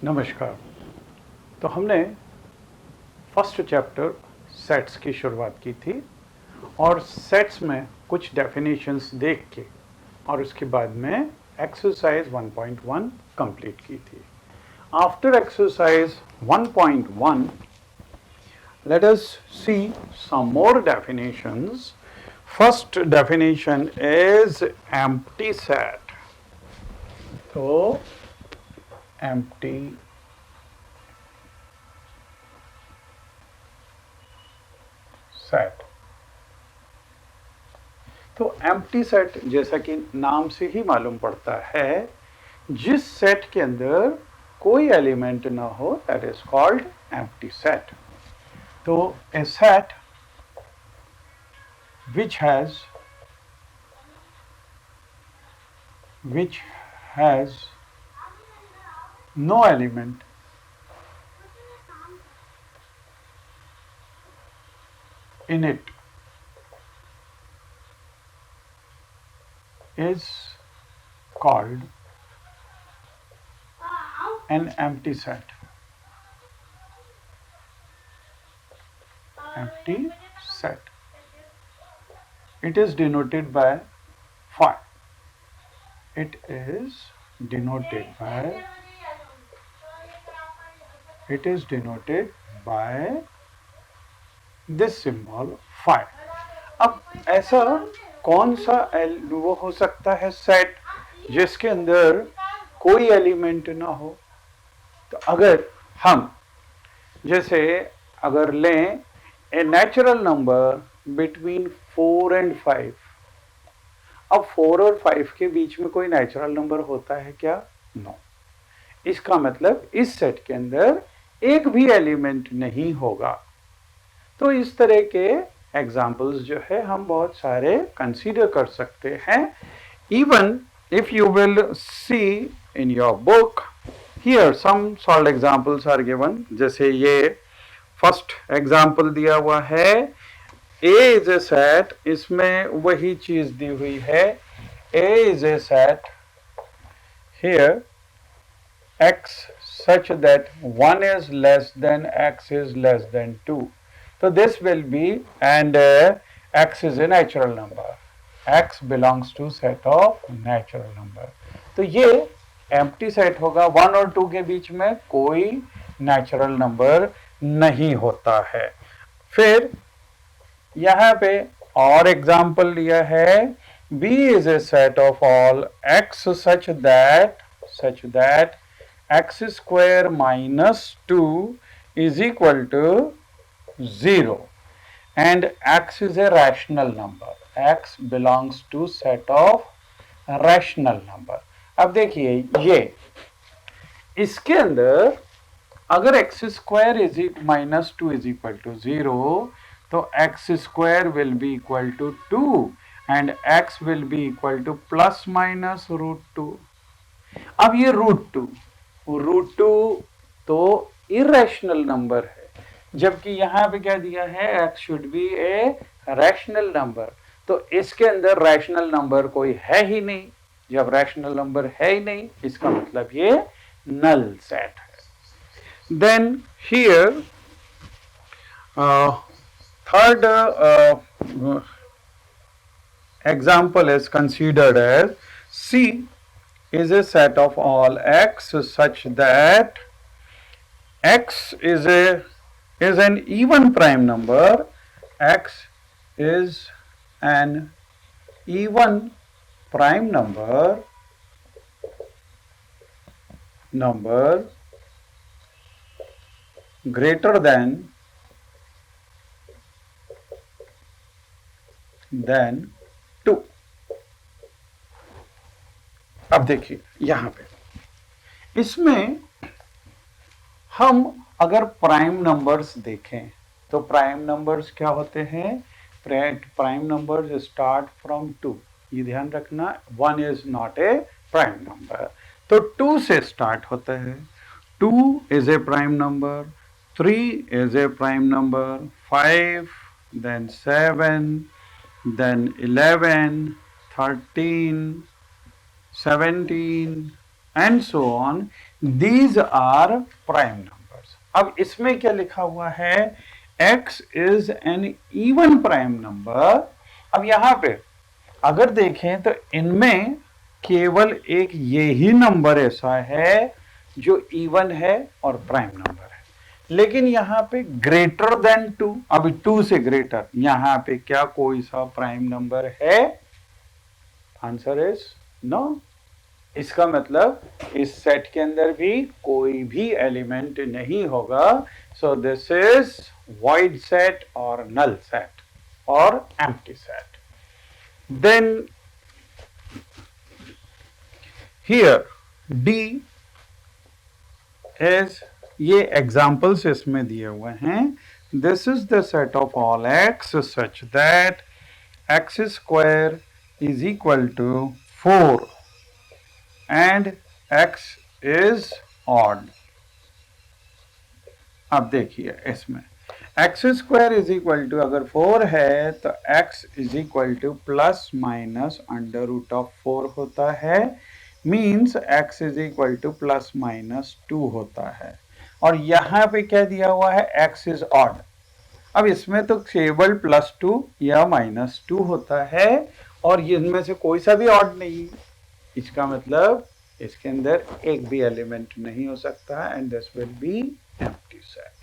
नमस्कार। तो हमने फर्स्ट चैप्टर सेट्स की शुरुआत की थी और सेट्स में कुछ डेफिनेशंस देख के और उसके बाद में एक्सरसाइज 1.1 कंप्लीट की थी। After exercise 1.1 let us see some more definitions. First definition is empty set. So empty set. तो एम्प्टी सेट जैसा कि नाम से ही मालूम पड़ता है, जिस सेट के अंदर कोई एलिमेंट ना हो, that is called empty set. तो ए set which has no element in it is called an empty set. Empty set. It is denoted by phi. It is denoted by this symbol phi. अब ऐसा कौन सा वो हो सकता है set जिसके अंदर कोई एलिमेंट ना हो? तो अगर हम जैसे अगर लें a natural number between 4 and 5, अब 4 और 5 के बीच में कोई नेचुरल नंबर होता है क्या? नो। इसका मतलब इस सेट के अंदर एक भी एलिमेंट नहीं होगा। तो इस तरह के एग्जाम्पल्स जो है हम बहुत सारे कंसीडर कर सकते हैं। Even if you will see in your book, here some solve examples are given. जैसे ये फर्स्ट एग्जाम्पल दिया हुआ है, ए इज ए सेट, इसमें वही चीज दी हुई है। A is a set here x such that 1 is less than x is less than 2. So this will be, and x is a natural number. X belongs to set of natural number. तो ये empty set होगा। 1 और 2 के बीच में कोई natural number नहीं होता है। फिर यहाँ पे और एग्जाम्पल लिया है, B is a set of all x such that x square minus 2 is equal to 0 and x is a rational number. X belongs to set of rational number. अब देखिए ये इसके अंदर अगर x square is minus 2 is equal to 0, तो x square will be equal to 2 and x will be equal to plus minus root 2. अब ये root two तो इरेशनल नंबर है, जबकि यहां पे क्या दिया है, x should be a rational number. तो इसके अंदर रैशनल नंबर कोई है ही नहीं। जब रैशनल नंबर है ही नहीं, इसका मतलब ये नल सेट है। Then here third example is considered as C is a set of all x such that x is an even prime number. X is an even prime number greater than 2. अब देखिए यहां पे इसमें हम अगर prime numbers देखें तो prime numbers क्या होते हैं? Prime numbers start from 2। ये ध्यान रखना, 1 is not a prime number. तो 2 से स्टार्ट होता है। 2 is a prime number, 3 is a prime number, 5, then 7, then 11, 13, 17 and so on, these are prime numbers. अब इसमें क्या लिखा हुआ है, x is an even prime number. अब यहां पे अगर देखें तो इनमें केवल एक ये ही नंबर ऐसा है जो इवन है और प्राइम नंबर है, लेकिन यहां पे ग्रेटर देन 2, अभी 2 से ग्रेटर, यहां पे क्या कोई सा प्राइम नंबर है? Answer is no. इसका मतलब इस सेट के अंदर भी कोई भी एलिमेंट नहीं होगा। So this is void set or null set or empty set. Then here D is, ये examples इसमें दिए हुए हैं। This is the set of all x such that x square is equal to 4 and x is odd. अब देखिए इसमें x square is equal to, अगर 4 है तो x is equal to plus minus under root of 4 होता है, means x is equal to plus minus 2 होता है। और यहाँ पे क्या दिया हुआ है, x इज ऑड। अब इसमें तो केवल +2 या -2 होता है और इनमें से कोई सा भी ऑड नहीं है। इसका मतलब इसके अंदर एक भी एलिमेंट नहीं हो सकता and this will be empty set.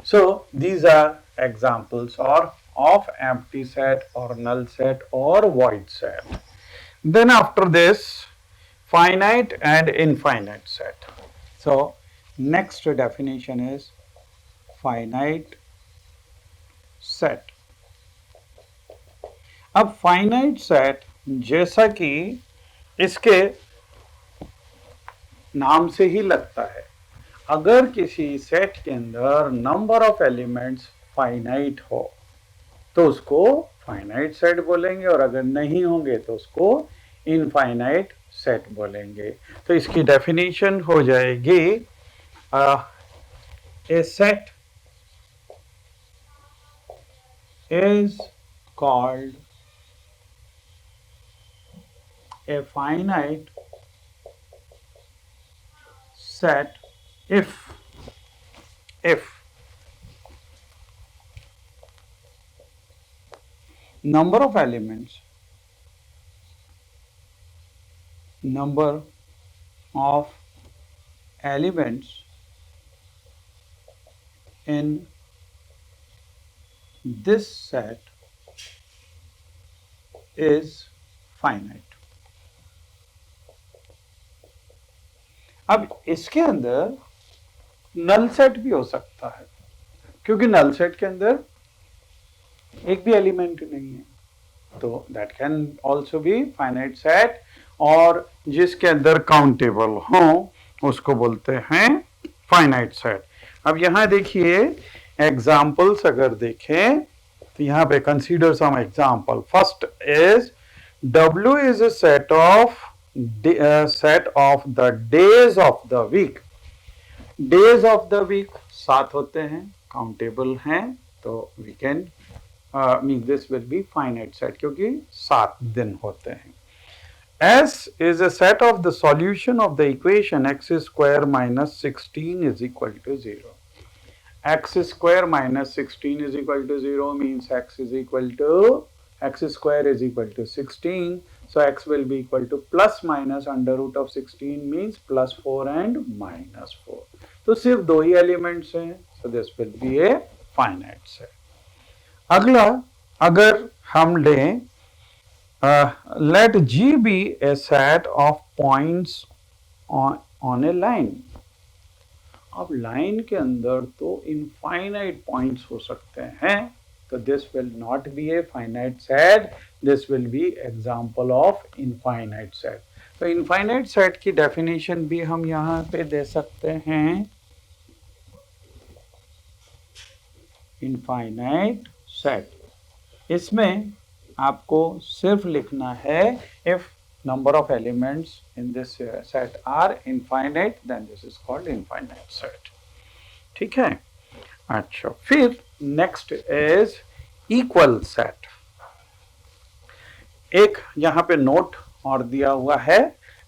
So these are examples of empty set or null set or void set. Then after this, finite and infinite set. So next definition is finite set. अब finite set जैसा कि इसके नाम से ही लगता है, अगर किसी सेट के अंदर नंबर ऑफ एलिमेंट्स फाइनाइट हो तो उसको फाइनाइट सेट बोलेंगे, और अगर नहीं होंगे तो उसको इनफाइनाइट सेट बोलेंगे। तो इसकी डेफिनेशन हो जाएगी, a set is called a finite set if number of elements in this set is finite. अब इसके अंदर नल सेट भी हो सकता है, क्योंकि नल सेट के अंदर एक भी एलिमेंट नहीं है, तो that can also be finite set. और जिसके अंदर काउंटेबल हो उसको बोलते हैं फाइनाइट सेट। अब यहाँ देखिए एग्जाम्पल्स अगर देखें तो यहाँ पे consider some example. First is W is a set of the days of the week. Days of the week 7 होते हैं, काउंटेबल हैं, तो we can mean this will be finite set क्योंकि 7 दिन होते हैं। S is a set of the solution of the equation x square minus 16 is equal to 0. X square minus 16 is equal to 0 means x square is equal to 16. So x will be equal to plus minus under root of 16 means plus 4 and minus 4. तो सिर्फ दो ही elements हैं, so this will be a finite set. अगला अगर हम लें let G be a set of points on a line. अब line के अंदर तो इनफाइनाइट पॉइंट्स हो सकते हैं, तो this will not be a finite set, this will be example of infinite set. तो infinite set की definition भी हम यहाँ पे दे सकते हैं, infinite set। इसमें आपको सिर्फ लिखना है if number of elements in this set are infinite then this is called infinite set। ठीक है। अच्छा, फिर नेक्स्ट इज इक्वल सेट। एक यहाँ पे नोट और दिया हुआ है,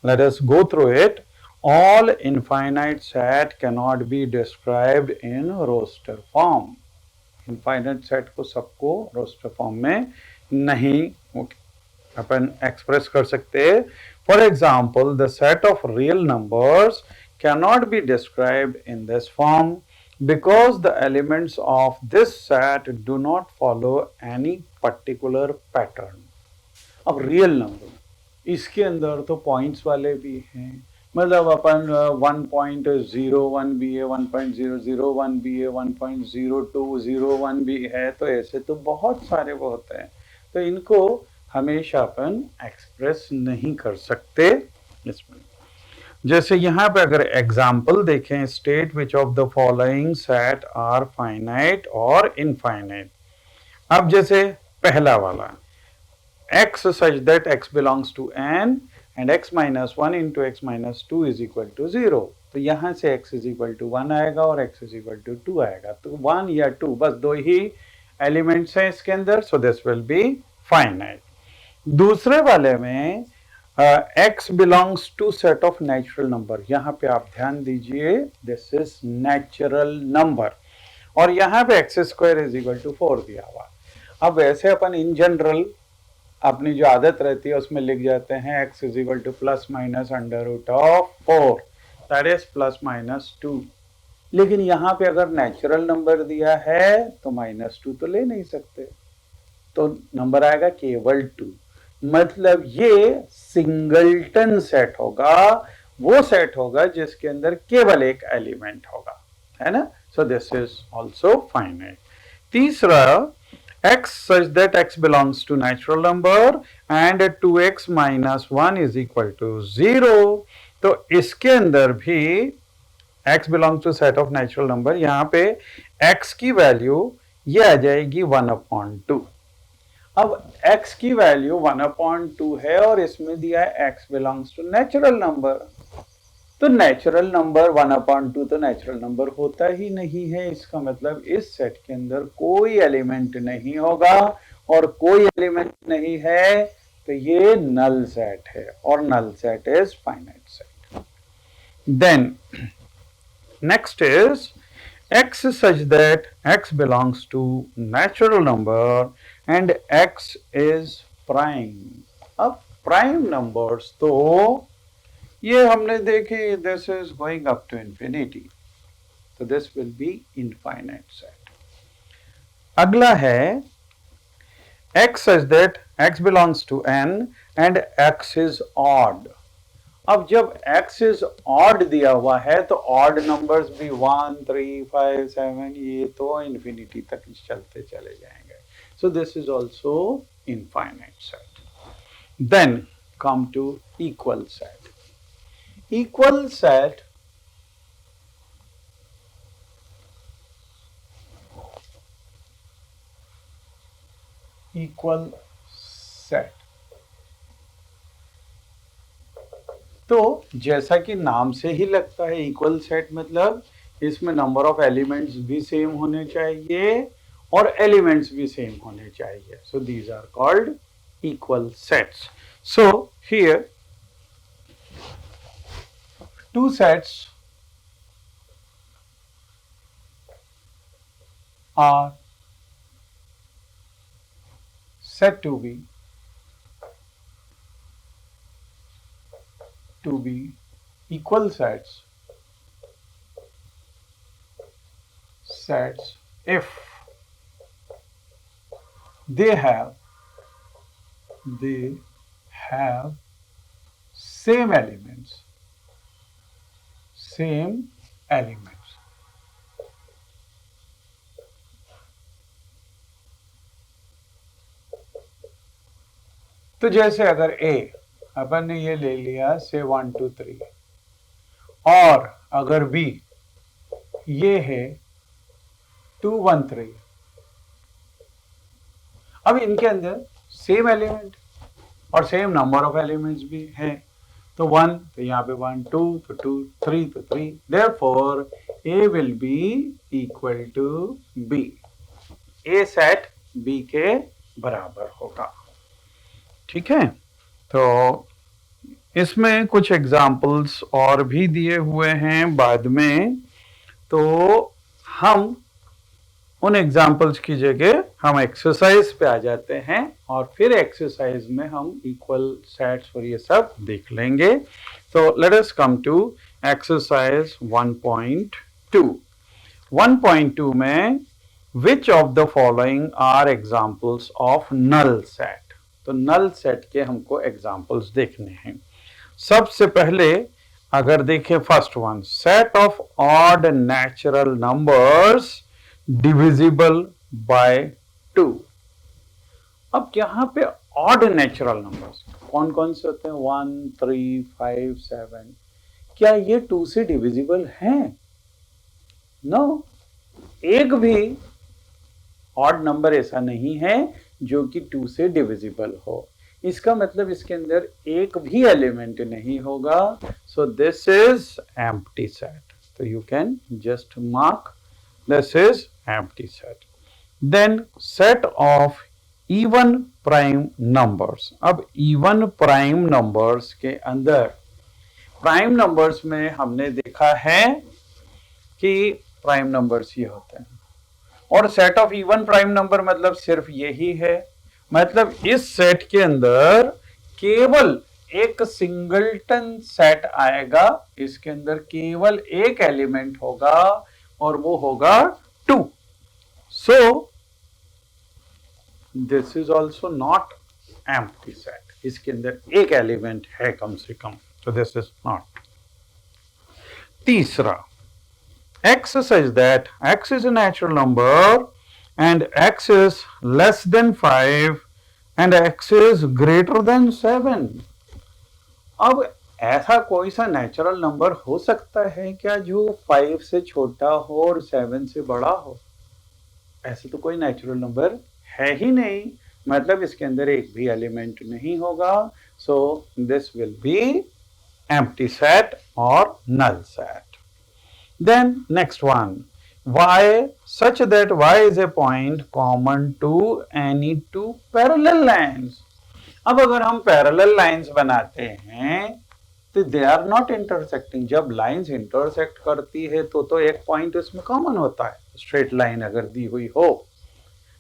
Let us go through it. All infinite set cannot be described in roster form. Infinite set को सबको रोस्टर फॉर्म में नहीं अपन एक्सप्रेस कर सकते. For example, the set of real numbers cannot be described in this form because the elements of this set do not follow any particular pattern. अब real number इसके अंदर तो पॉइंट्स वाले भी हैं, मतलब अपन 1.01 भी है, 1.001 भी है, 1.0201 भी है, तो ऐसे तो बहुत सारे वो होते हैं, तो इनको हमेशा अपन एक्सप्रेस नहीं कर सकते इसमें. जैसे यहाँ पे अगर एग्जाम्पल देखें, state which of the following set are finite और इनफाइनाइट. अब जैसे पहला वाला x such that x belongs to n and x minus 1 into x minus 2 is equal to 0. तो यहाँ से x is equal to 1 आएगा और x is equal to 2 आएगा, तो 1 या 2 बस दो ही एलिमेंट्स हैं इसके अंदर, so this will be finite. दूसरे वाले में x belongs to set of natural number. यहाँ पे आप ध्यान दीजिए, this is natural number और यहाँ पे x square is equal to 4 दिया हुआ. अब वैसे अपन इन जनरल अपनी जो आदत रहती है उसमें लिख जाते हैं x is equal to plus minus under root of 4, that is plus minus 2. लेकिन यहाँ पे अगर नेचुरल नंबर दिया है तो -2 तो ले नहीं सकते, तो नंबर आएगा केवल 2. मतलब ये सिंगलटन सेट होगा, वो सेट होगा जिसके अंदर केवल एक एलिमेंट होगा, है ना. सो दिस इज ऑल्सो फाइनाइट. तीसरा, x such that x belongs to natural number and 2x minus 1 is equal to 0. तो इसके अंदर भी x belongs to set of natural number, यहाँ पे x की वैल्यू ये आ जाएगी 1/2. अब x की वैल्यू 1/2 है और इसमें दिया है x belongs to natural number, तो नेचुरल नंबर 1/2 तो नेचुरल नंबर होता ही नहीं है. इसका मतलब इस सेट के अंदर कोई एलिमेंट नहीं होगा और कोई एलिमेंट नहीं है तो ये नल सेट है और null set is finite set. Then next is x such that x belongs to natural number and x is prime. अब प्राइम नंबर्स तो ये हमने देखे, this is going up to infinity, तो this will be infinite set. अगला है x such that x belongs to n and x is odd. अब जब x is odd दिया हुआ है तो odd नंबर्स भी 1, 3, 5, 7 ये तो इंफिनिटी तक चलते चले जाएंगे. So this is also infinite set. Then come to equal set. Equal set तो जैसा कि नाम से ही लगता है इक्वल सेट मतलब इसमें नंबर ऑफ एलिमेंट्स भी सेम होने चाहिए और एलिमेंट्स भी सेम होने चाहिए. So these are called equal sets. So here two sets are said to be equal sets if they have same elements. तो जैसे अगर A अपन ने ये ले लिया से 1 2 3 और अगर B ये है 2 1 3, अब इनके अंदर सेम एलिमेंट और सेम नंबर ऑफ एलिमेंट्स भी हैं, तो 1 तो यहाँ पे 1, 2 तो 2, 3 तो 3, therefore A will be equal to B. A set B के बराबर होगा. ठीक है, तो इसमें कुछ एग्जाम्पल्स और भी दिए हुए हैं बाद में, तो हम उन एग्जाम्पल्स की जगह हम एक्सरसाइज पे आ जाते हैं और फिर एक्सरसाइज में हम इक्वल सेट्स और ये सब देख लेंगे। तो let us come to exercise 1.2। 1.2 में which of the following are examples of null set. तो नल सेट के हमको एग्जाम्पल्स देखने हैं। सबसे पहले अगर देखें first one, set of odd natural numbers divisible by 2। अब यहां पे ऑड नेचुरल नंबर्स कौन कौन से होते हैं? 1, 3, 5, 7। क्या ये 2 से डिविजिबल हैं? नो, एक भी ऑड नंबर ऐसा नहीं है जो कि 2 से डिविजिबल हो। इसका मतलब इसके अंदर एक भी एलिमेंट नहीं होगा। So this is empty set. तो you can just mark this is empty set. Then set of even prime numbers. अब even prime numbers के अंदर prime numbers में हमने देखा है कि prime numbers ये होते हैं और set of even prime number मतलब सिर्फ यही है। मतलब इस सेट के अंदर केवल एक सिंगलटन सेट आएगा, इसके अंदर केवल एक एलिमेंट होगा और वो होगा 2। So this is also not empty set, इसके अंदर एक एलिमेंट है कम से कम। So this is not. तीसरा, x such that x is a natural number and x is less than 5 and x is greater than 7। अब ऐसा कोई सा नेचुरल नंबर हो सकता है क्या जो 5 से छोटा हो और 7 से बड़ा हो? ऐसे तो कोई नेचुरल नंबर है ही नहीं, मतलब इसके अंदर एक भी एलिमेंट नहीं होगा। So this will be empty set और null set. Then next one, y such that y is a point common to any two parallel lines। अब अगर हम पैरेलल लाइंस बनाते हैं तो दे आर नॉट इंटरसेक्टिंग। जब लाइंस इंटरसेक्ट करती है तो एक पॉइंट उसमें कॉमन होता है, स्ट्रेट लाइन अगर दी हुई हो।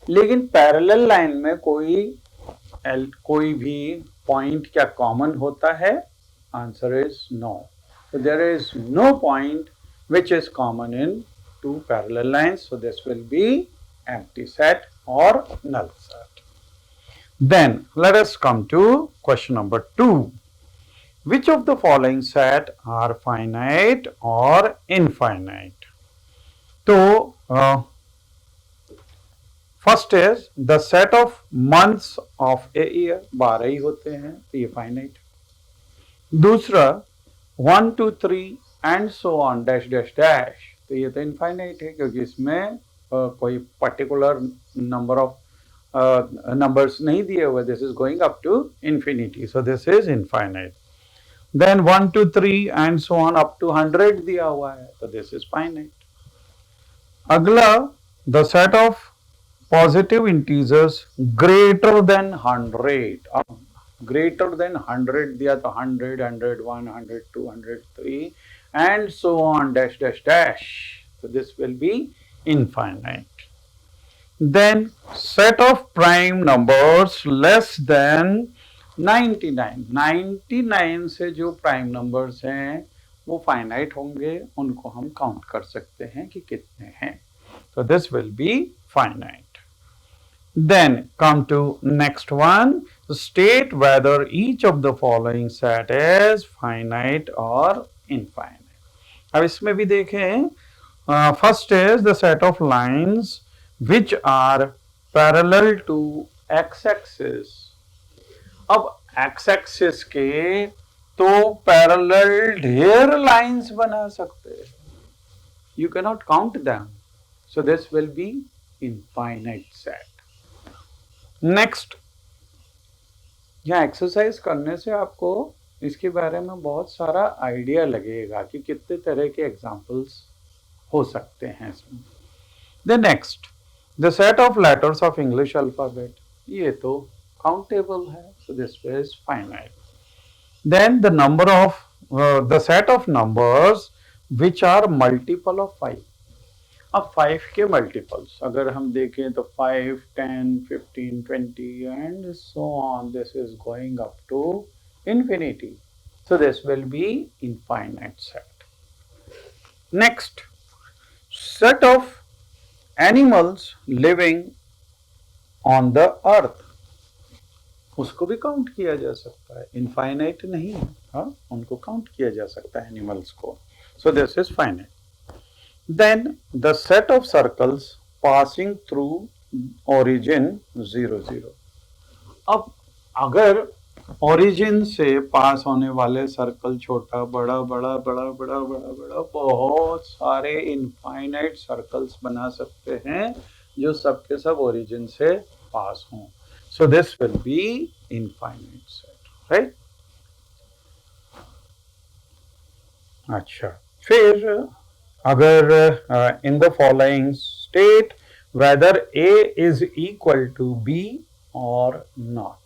लेकिन पैरेलल लाइन में कोई भी पॉइंट क्या कॉमन होता है? Answer is no. So there is no point which is common in two parallel lines. So this will be empty set or null set. Then let us come to question number 2. Which of the following set are finite or infinite? So first is the set of months of a year, 12 ही होते हैं तो ये finite। दूसरा 1 2 3 and so on dash dash dash, तो ये तो infinite है क्योंकि इसमें कोई पर्टिकुलर नंबर ऑफ numbers नहीं दिए हुए। This is going up to infinity, so this is infinite. Then 1 2 3 and so on up to 100 दिया हुआ है, तो दिस इज फाइनाइट। अगला the set of positive integers greater than 100। अब ग्रेटर देन 100 दिया तो 100 101 102 103 and so on dash dash dash, so this will be infinite। Then set of prime numbers less than 99। 99 से जो प्राइम नंबर्स हैं वो finite होंगे, उनको हम काउंट कर सकते हैं कि कितने हैं, so this will be finite। Then come to next one, state whether each of the following set is finite or infinite। अब इसमें भी देखें, first is the set of lines which are parallel to x axis. अब x axis के तो parallel ढेर lines बना सकते हैं, you can not count them, so this will be infinite set. Next, यहाँ एक्सरसाइज करने से आपको इसके बारे में बहुत सारा आइडिया लगेगा कि कितने तरह के एग्जाम्पल्स हो सकते हैं इसमें। The next, the set of letters of English alphabet, ये तो काउंटेबल है, सो this is finite. then the number of the set of numbers which are multiple of 5. अब 5 के मल्टीपल्स अगर हम देखें तो 5, 10, 15, 20 and so on, this is going up to infinity. So this will be infinite set. Next, set of animals living on the earth. उसको भी count किया जा सकता है, इनफाइनाइट नहीं है, हाँ उनको काउंट किया जा सकता है एनिमल्स को. So this is finite. Then the set of circles passing through origin 0, 0. अब अगर ओरिजिन से पास होने वाले सर्कल छोटा बड़ा बड़ा बड़ा बड़ा बड़ा बड़ा बहुत सारे इनफाइनाइट सर्कल्स बना सकते हैं जो सबके सब ओरिजिन से पास हों. So this will be infinite set, right? अच्छा, फिर अगर in the following state whether A is equal to B or not,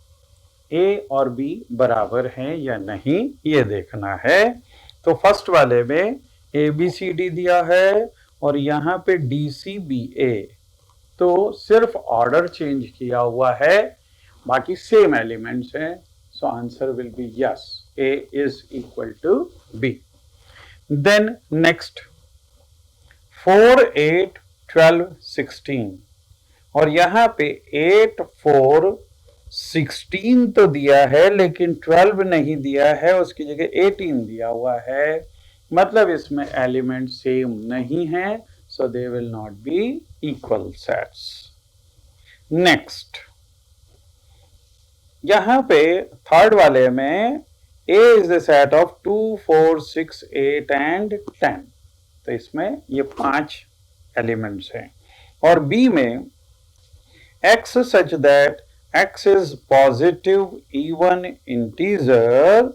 A और B बराबर हैं या नहीं ये देखना है. तो फर्स्ट वाले में ABCD दिया है और यहाँ पे DCBA, तो सिर्फ ऑर्डर चेंज किया हुआ है, बाकी सेम एलिमेंट्स हैं. So answer will be yes, A is equal to B. Then next 4, 8, 12, 16 और यहाँ पे 8, 4, 16 तो दिया है लेकिन 12 नहीं दिया है, उसकी जगह 18 दिया हुआ है. मतलब इसमें एलिमेंट सेम नहीं है, so they will not be equal sets. Next, यहाँ पे थर्ड वाले में A is the set of 2, 4, 6, 8 and 10. तो इसमें ये 5 एलिमेंट्स हैं. और B में X such that X is positive even integer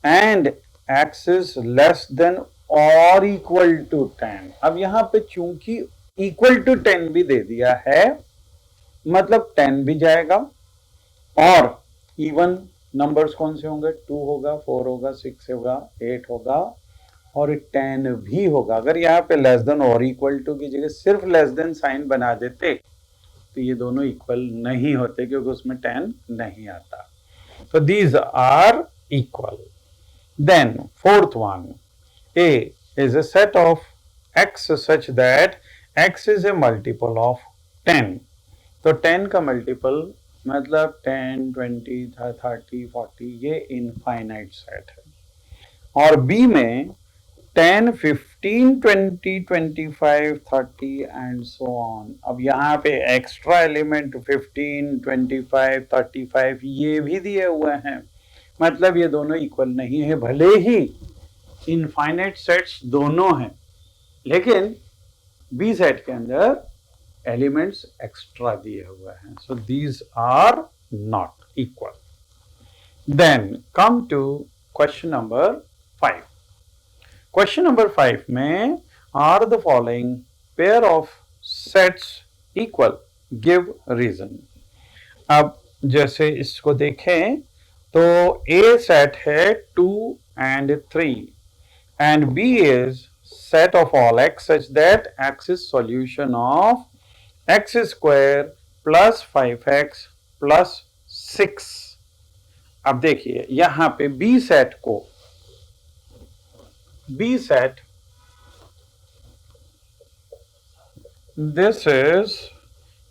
and X is less than और इक्वल टू 10. अब यहां पे चूंकि इक्वल टू 10 भी दे दिया है, मतलब 10 भी जाएगा और इवन नंबर्स कौन से होंगे, 2 होगा, 4 होगा, 6 होगा, 8 होगा और 10 भी होगा. अगर यहाँ पे लेस देन और इक्वल टू की जगह सिर्फ लेस देन साइन बना देते तो ये दोनों इक्वल नहीं होते क्योंकि उसमें 10 नहीं आता. तो these are equal. Then fourth one, A is a set of X such that X is a multiple of 10. तो 10 का मल्टीपल मतलब 10, 20, 30, 40 ये इनफाइनाइट सेट है. और B में 10, 15, 20, 25, 30 एंड सो ऑन. अब यहाँ पे एक्स्ट्रा एलिमेंट 15, 25, 35 ये भी दिए हुए हैं, मतलब ये दोनों इक्वल नहीं है. भले ही इनफाइनाइट सेट्स दोनों हैं लेकिन बी सेट के अंदर एलिमेंट्स एक्स्ट्रा दिए हुए हैं. So these are not equal. Then come to question number 5. Question number 5 में are the following pair of sets equal, give reason. अब जैसे इसको देखें तो ए सेट है 2 and 3 and B is set of all x such that x is solution of x square plus 5x plus 6. अब देखिए यहां पे B सेट को, B सेट दिस इज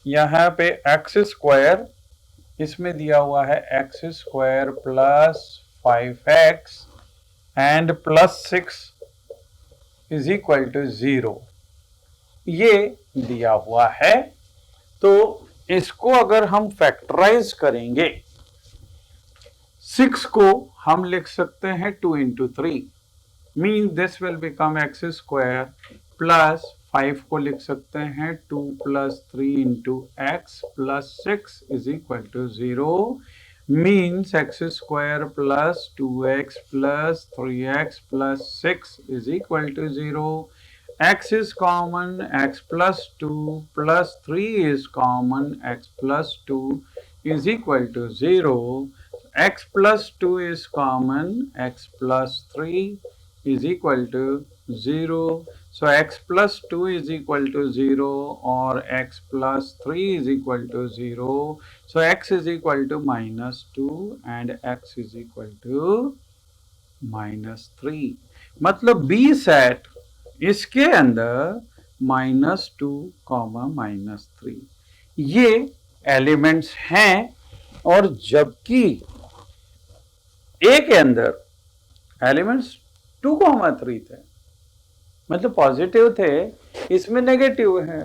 यहां पे x स्क्वायर, इसमें दिया हुआ है x square plus 5x and plus 6 is equal to 0 ये दिया हुआ है. तो इसको अगर हम फैक्टराइज करेंगे, 6 को हम लिख सकते हैं 2 into 3 mean this will become x square plus 5 को लिख सकते हैं 2 plus 3 into x plus 6 is equal to 0 means x square plus 2x plus 3x plus 6 is equal to 0. X is common, x plus 2 plus 3 is common, x plus 2 is equal to 0. x plus 2 is common, x plus 3 is equal to 0. So x plus 2 is equal to 0 or x plus 3 is equal to 0. So x is equal to minus 2 and x is equal to minus three. मतलब B set इसके अंदर minus two comma minus three ये elements हैं, और जबकि ए के अंदर elements 2,3 थे, मतलब पॉजिटिव थे, इसमें नेगेटिव है,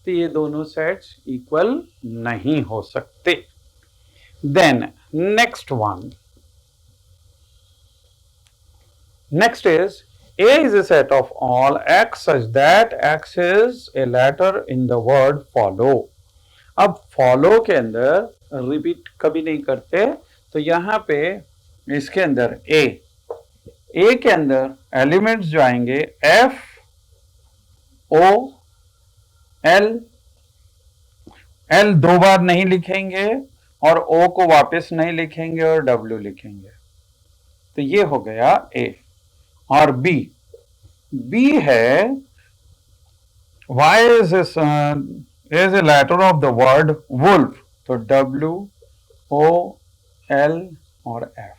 तो ये दोनों सेट्स इक्वल नहीं हो सकते। Then next one, next is A is a set of all x such that x is a letter in the word follow। अब follow के अंदर रिपीट कभी नहीं करते, तो यहाँ पे इसके अंदर A के अंदर एलिमेंट्स जो आएंगे F O L, L दो बार नहीं लिखेंगे और O को वापस नहीं लिखेंगे और W लिखेंगे, तो ये हो गया A। और बी है Y is a letter of the word wolf, तो W O L और F।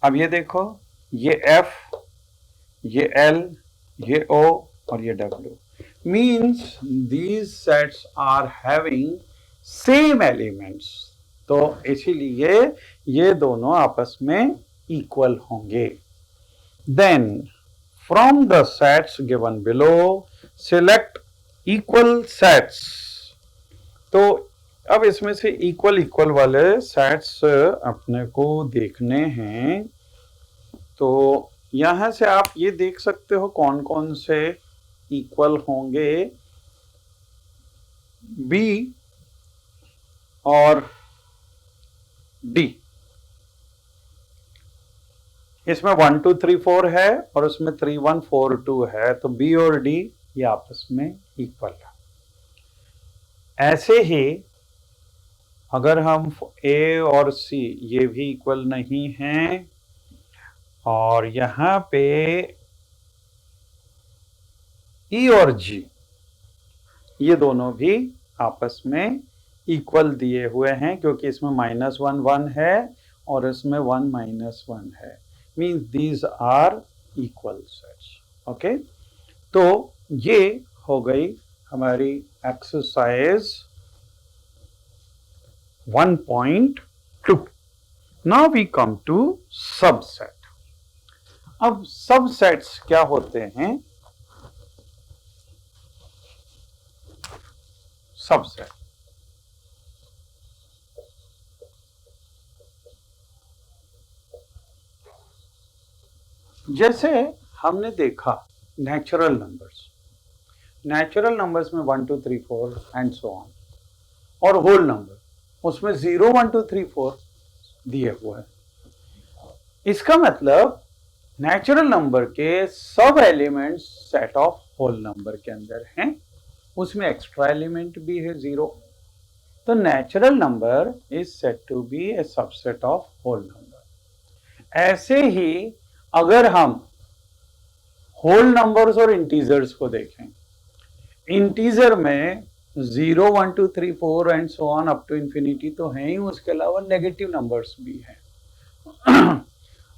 अब ये देखो, ये F, ये L, ये O और ये W, means these sets are having same elements, तो इसीलिए ये दोनों आपस में इक्वल होंगे। Then from the sets given below select equal sets। तो अब इसमें से इक्वल वाले सेट्स अपने को देखने हैं, तो यहां से आप ये देख सकते हो कौन कौन से इक्वल होंगे। बी और डी, इसमें 1 2 3 4 है और उसमें 3 1 4 2 है, तो बी और डी ये आपस में इक्वल है। ऐसे ही अगर हम ए और सी ये भी इक्वल नहीं हैं, और यहाँ पे ई और जी ये दोनों भी आपस में इक्वल दिए हुए हैं, क्योंकि इसमें -1 1 है और इसमें 1 -1 है, means these are equal sets। Okay, तो ये हो गई हमारी exercise 1.2। Now we come to subset. अब सबसेट्स क्या होते हैं? सबसेट जैसे हमने देखा नेचुरल नंबर्स में 1 2 3 4 एंड सो ऑन, और होल नंबर उसमें 0 1 2 3 4 दिए हुए हैं। इसका मतलब नेचुरल नंबर के सब elements set of whole number के अंदर हैं, उसमें एक्स्ट्रा एलिमेंट भी है 0, तो natural number is said to be a subset of whole number. ऐसे ही अगर हम होल नंबर्स और इंटीजर्स को देखें, इंटीजर में 0 1 2 3 4 and so on up to infinity तो हैं ही, उसके अलावा नेगेटिव नंबर्स भी हैं।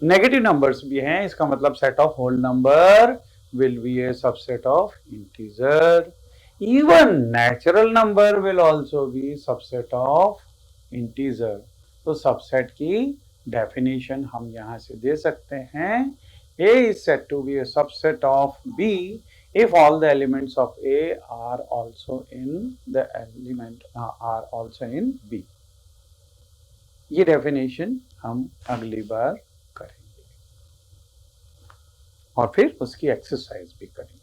नेगेटिव नंबर्स भी हैं, इसका मतलब set of whole number will be a subset of integer. Even natural number will also be subset of integer. तो सबसेट की डेफिनेशन हम यहां से दे सकते हैं, A is said to be a subset of B if all the elements of A are also in B। ये definition हम अगली बार करेंगे और फिर उसकी एक्सरसाइज भी करेंगे।